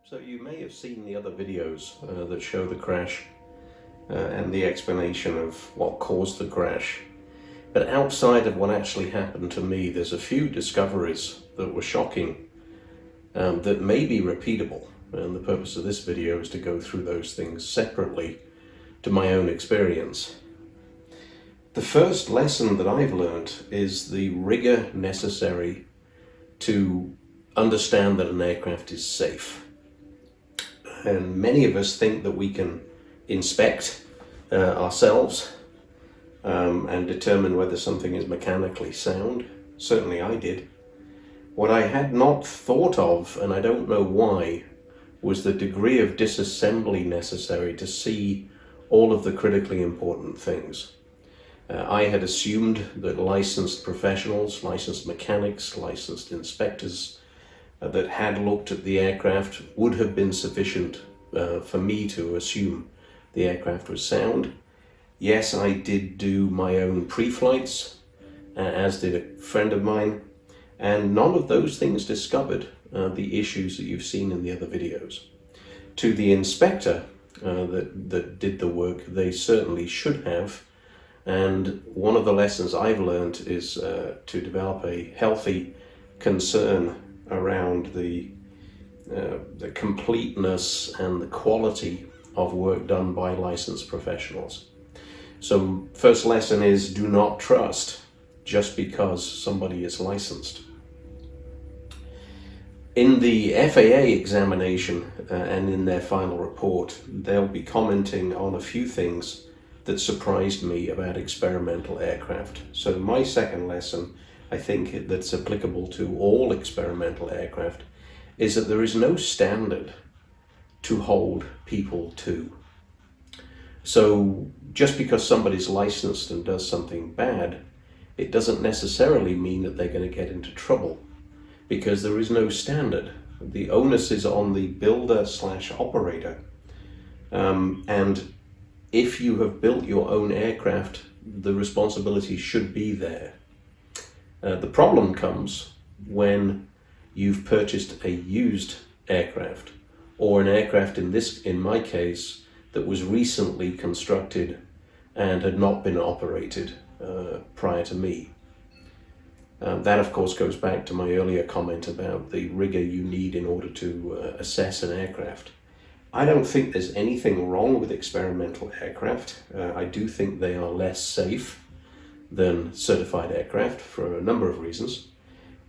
So you may have seen the other videos that show the crash and the explanation of what caused the crash. But outside of what actually happened to me, there's a few discoveries that were shocking that may be repeatable. And the purpose of this video is to go through those things separately to my own experience. The first lesson that I've learned is the rigor necessary to understand that an aircraft is safe. And many of us think that we can inspect ourselves and determine whether something is mechanically sound. Certainly I did. What I had not thought of, and I don't know why, was the degree of disassembly necessary to see all of the critically important things. I had assumed that licensed professionals, licensed mechanics, licensed inspectors that had looked at the aircraft would have been sufficient for me to assume the aircraft was sound. Yes, I did do my own pre-flights, as did a friend of mine, and none of those things discovered the issues that you've seen in the other videos. To the inspector that did the work, they certainly should have, and one of the lessons I've learned is to develop a healthy concern around the completeness and the quality of work done by licensed professionals. So first lesson is, do not trust just because somebody is licensed. In the FAA examination and in their final report, they'll be commenting on a few things that surprised me about experimental aircraft. So my second lesson, I think that's applicable to all experimental aircraft, is that there is no standard to hold people to. So just because somebody's licensed and does something bad, it doesn't necessarily mean that they're going to get into trouble, because there is no standard. The onus is on the builder/operator. And if you have built your own aircraft, the responsibility should be there. The problem comes when you've purchased a used aircraft, or an aircraft in my case, that was recently constructed and had not been operated prior to me. That of course goes back to my earlier comment about the rigor you need in order to assess an aircraft. I don't think there's anything wrong with experimental aircraft. I do think they are less safe than certified aircraft for a number of reasons.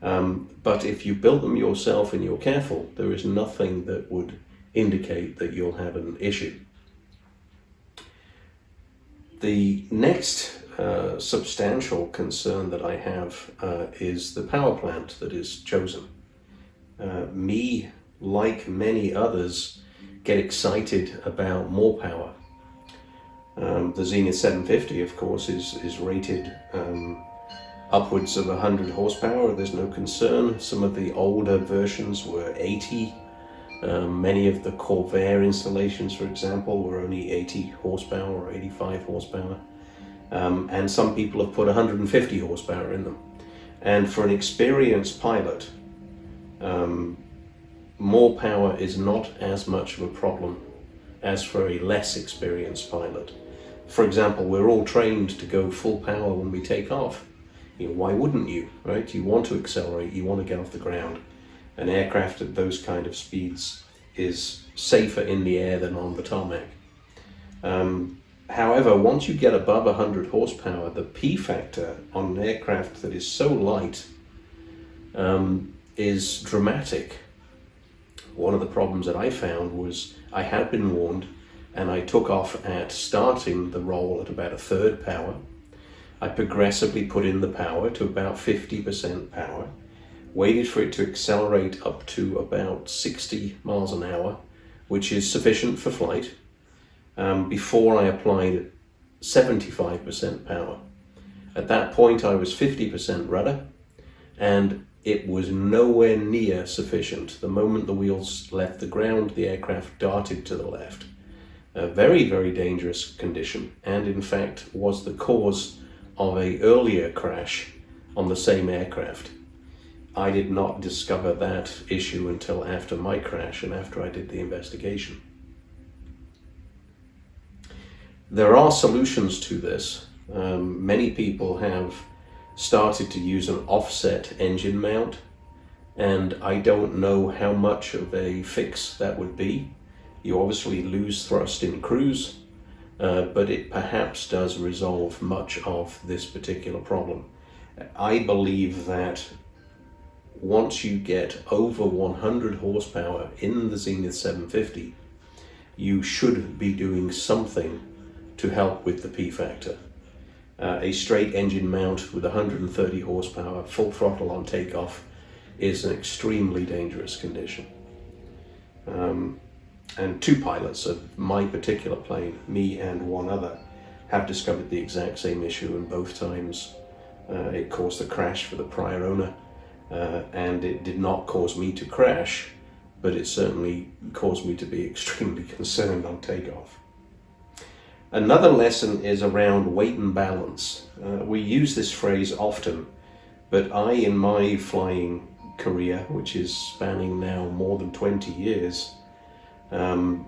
But if you build them yourself and you're careful, there is nothing that would indicate that you'll have an issue. The next substantial concern that I have is the power plant that is chosen. Me, like many others, get excited about more power. The Zenith 750, of course, is rated upwards of 100 horsepower. There's no concern. Some of the older versions were 80. Many of the Corvair installations, for example, were only 80 horsepower or 85 horsepower. And some people have put 150 horsepower in them. And for an experienced pilot, more power is not as much of a problem as for a less experienced pilot. For example, we're all trained to go full power when we take off. Why wouldn't you, right? You want to accelerate, you want to get off the ground. An aircraft at those kind of speeds is safer in the air than on the tarmac. However, once you get above 100 horsepower, the P factor on an aircraft that is so light is dramatic. One of the problems that I found was I had been warned, and I took off at starting the roll at about a third power. I progressively put in the power to about 50% power, waited for it to accelerate up to about 60 miles an hour, which is sufficient for flight, before I applied 75% power. At that point I was 50% rudder, and it was nowhere near sufficient. The moment the wheels left the ground, the aircraft darted to the left. A very, very dangerous condition, and in fact was the cause of an earlier crash on the same aircraft. I did not discover that issue until after my crash and after I did the investigation. There are solutions to this. Many people have started to use an offset engine mount, and I don't know how much of a fix that would be. You obviously lose thrust in cruise, but it perhaps does resolve much of this particular problem. I believe that once you get over 100 horsepower in the Zenith 750, you should be doing something to help with the P factor. A straight engine mount with 130 horsepower, full throttle on takeoff, is an extremely dangerous condition. And two pilots of my particular plane, me and one other, have discovered the exact same issue, and both times it caused the crash for the prior owner, and it did not cause me to crash, but it certainly caused me to be extremely concerned on takeoff. Another lesson is around weight and balance. We use this phrase often, but I, in my flying career, which is spanning now more than 20 years, I've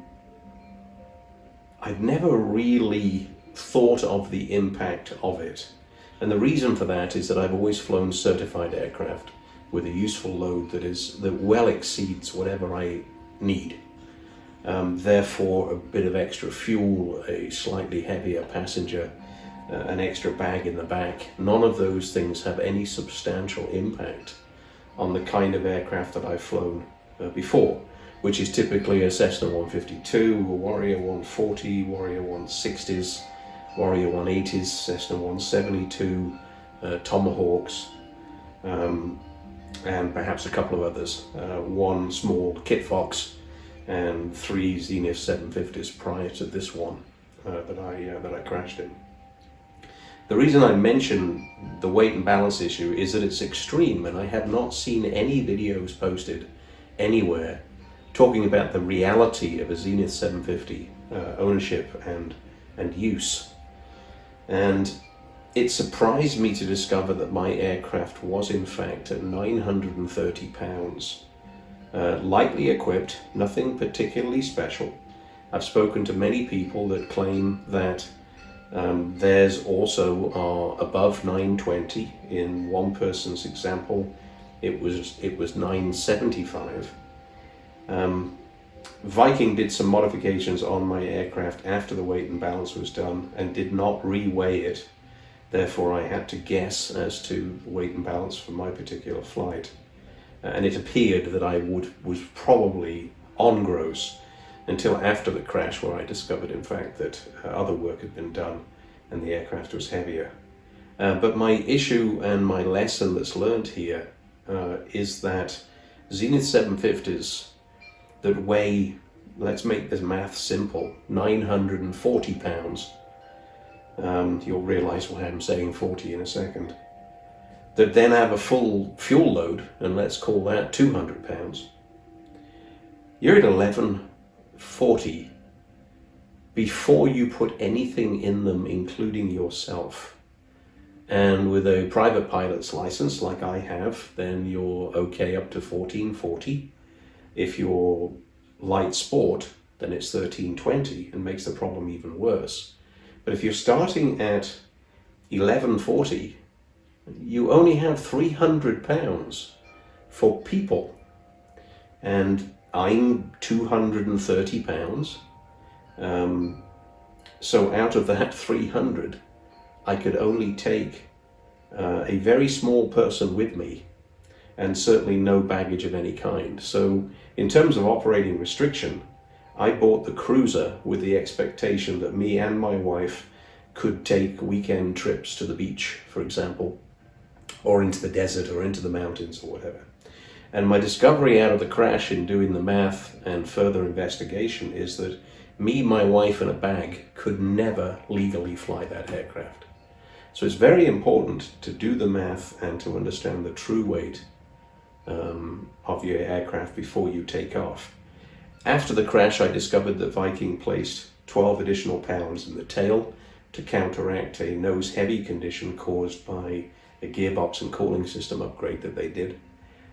never really thought of the impact of it. And the reason for that is that I've always flown certified aircraft with a useful load that well exceeds whatever I need. Therefore, a bit of extra fuel, a slightly heavier passenger, an extra bag in the back, none of those things have any substantial impact on the kind of aircraft that I've flown before, which is typically a Cessna 152, a Warrior 140, Warrior 160s, Warrior 180s, Cessna 172, Tomahawks, and perhaps a couple of others, one small Kit Fox, and 3 Zenith 750s prior to this one that I crashed in. The reason I mention the weight and balance issue is that it's extreme, and I have not seen any videos posted anywhere talking about the reality of a Zenith 750 ownership and use. And it surprised me to discover that my aircraft was in fact at 930 pounds. Lightly equipped, nothing particularly special. I've spoken to many people that claim that theirs also are above 920. In one person's example, it was 975. Viking did some modifications on my aircraft after the weight and balance was done and did not reweigh it. Therefore, I had to guess as to the weight and balance for my particular flight. And it appeared that I was probably on gross until after the crash, where I discovered in fact that other work had been done and the aircraft was heavier. But my issue and my lesson that's learned here is that Zenith 750s that weigh, let's make this math simple, 940 pounds, you'll realize why I'm saying 40 in a second, that then have a full fuel load, and let's call that 200 pounds, you're at 1140 before you put anything in them, including yourself. And with a private pilot's license like I have, then you're okay up to 1440. If you're light sport, then it's 1320 and makes the problem even worse. But if you're starting at 1140, you only have 300 pounds for people, and I'm 230 pounds. So out of that 300, I could only take a very small person with me, and certainly no baggage of any kind. So in terms of operating restriction, I bought the cruiser with the expectation that me and my wife could take weekend trips to the beach, for example, or into the desert or into the mountains or whatever. And my discovery out of the crash in doing the math and further investigation is that me, my wife, and a bag could never legally fly that aircraft. So it's very important to do the math and to understand the true weight of your aircraft before you take off. After the crash, I discovered that Viking placed 12 additional pounds in the tail to counteract a nose heavy condition caused by a gearbox and cooling system upgrade that they did.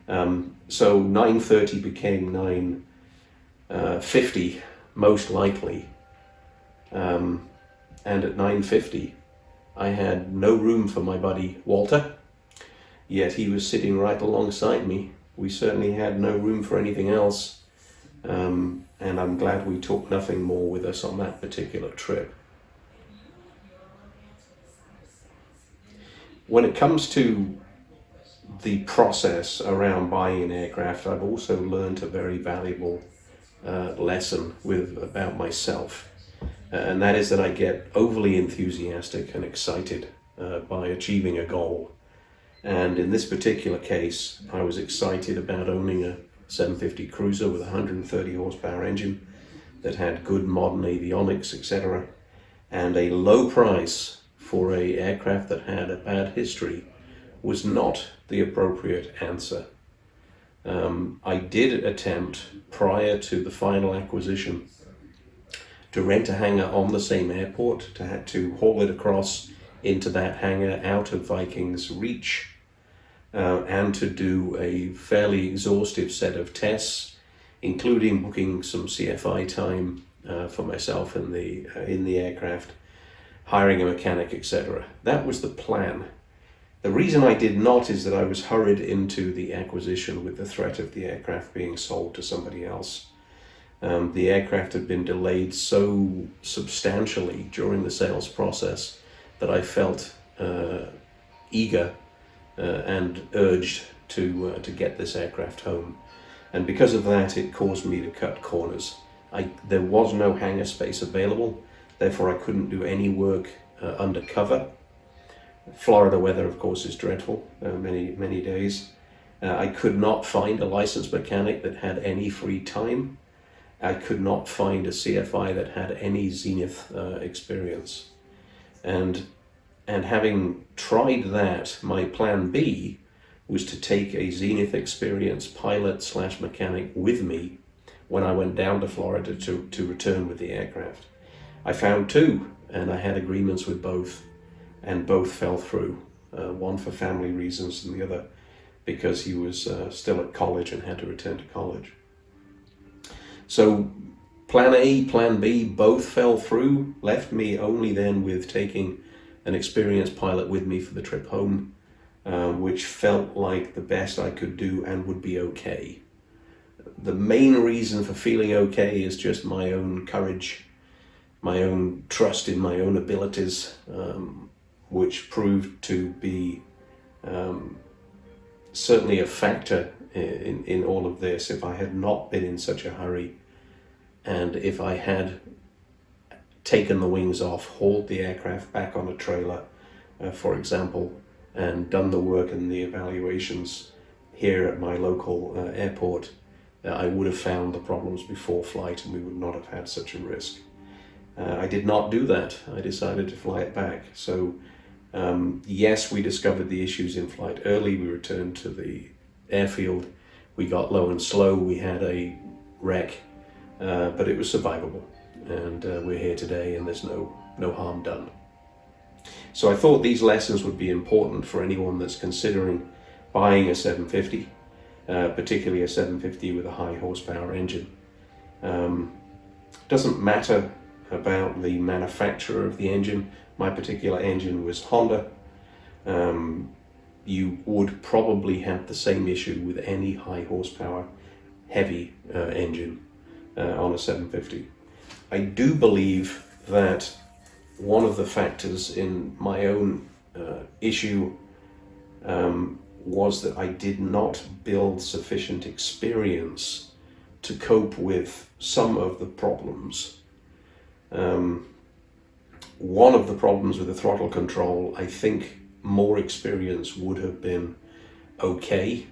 So 9:30 became 9:50, most likely. And at 9:50, I had no room for my buddy Walter, yet he was sitting right alongside me. We certainly had no room for anything else, and I'm glad we took nothing more with us on that particular trip. When it comes to the process around buying an aircraft, I've also learned a very valuable lesson about myself. And that is that I get overly enthusiastic and excited by achieving a goal. And in this particular case, I was excited about owning a 750 cruiser with a 130 horsepower engine that had good modern avionics, etc., and a low price for an aircraft that had a bad history was not the appropriate answer. I did attempt, prior to the final acquisition, to rent a hangar on the same airport, to haul it across into that hangar out of Viking's reach, and to do a fairly exhaustive set of tests, including booking some CFI time for myself in the aircraft, hiring a mechanic, etc. That was the plan. The reason I did not is that I was hurried into the acquisition with the threat of the aircraft being sold to somebody else. The aircraft had been delayed so substantially during the sales process that I felt eager and urged to get this aircraft home. And because of that, it caused me to cut corners. There was no hangar space available, therefore I couldn't do any work undercover. Florida weather, of course, is dreadful, many days. I could not find a licensed mechanic that had any free time. I could not find a CFI that had any Zenith experience. And having tried that, my plan B was to take a Zenith experienced pilot / mechanic with me when I went down to Florida to return with the aircraft. I found two, and I had agreements with both, and both fell through. One for family reasons and the other because he was still at college and had to return to college. So plan A, plan B, both fell through, left me only then with taking an experienced pilot with me for the trip home, which felt like the best I could do and would be okay. The main reason for feeling okay is just my own courage, my own trust in my own abilities, which proved to be certainly a factor in all of this. If I had not been in such a hurry, and if I had taken the wings off, hauled the aircraft back on a trailer, for example, and done the work and the evaluations here at my local airport, I would have found the problems before flight and we would not have had such a risk. I did not do that. I decided to fly it back. So yes, we discovered the issues in flight early. We returned to the airfield. We got low and slow. We had a wreck, but it was survivable. And we're here today and there's no harm done. So I thought these lessons would be important for anyone that's considering buying a 750, particularly a 750 with a high horsepower engine. Doesn't matter about the manufacturer of the engine. My particular engine was Honda. You would probably have the same issue with any high horsepower heavy engine on a 750. I do believe that one of the factors in my own issue was that I did not build sufficient experience to cope with some of the problems. One of the problems with the throttle control, I think more experience would have been okay.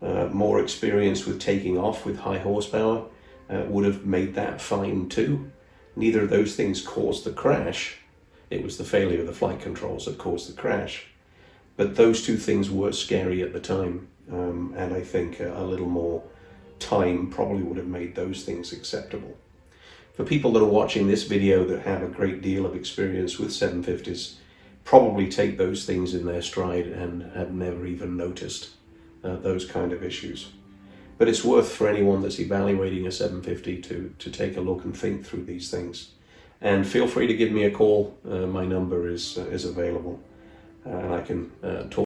More experience with taking off with high horsepower would have made that fine too. Neither of those things caused the crash. It was the failure of the flight controls that caused the crash. But those two things were scary at the time, and I think a little more time probably would have made those things acceptable. For people that are watching this video that have a great deal of experience with 750s, probably take those things in their stride and have never even noticed those kind of issues. But it's worth for anyone that's evaluating a 750 to take a look and think through these things. And feel free to give me a call. My number is available, and I can talk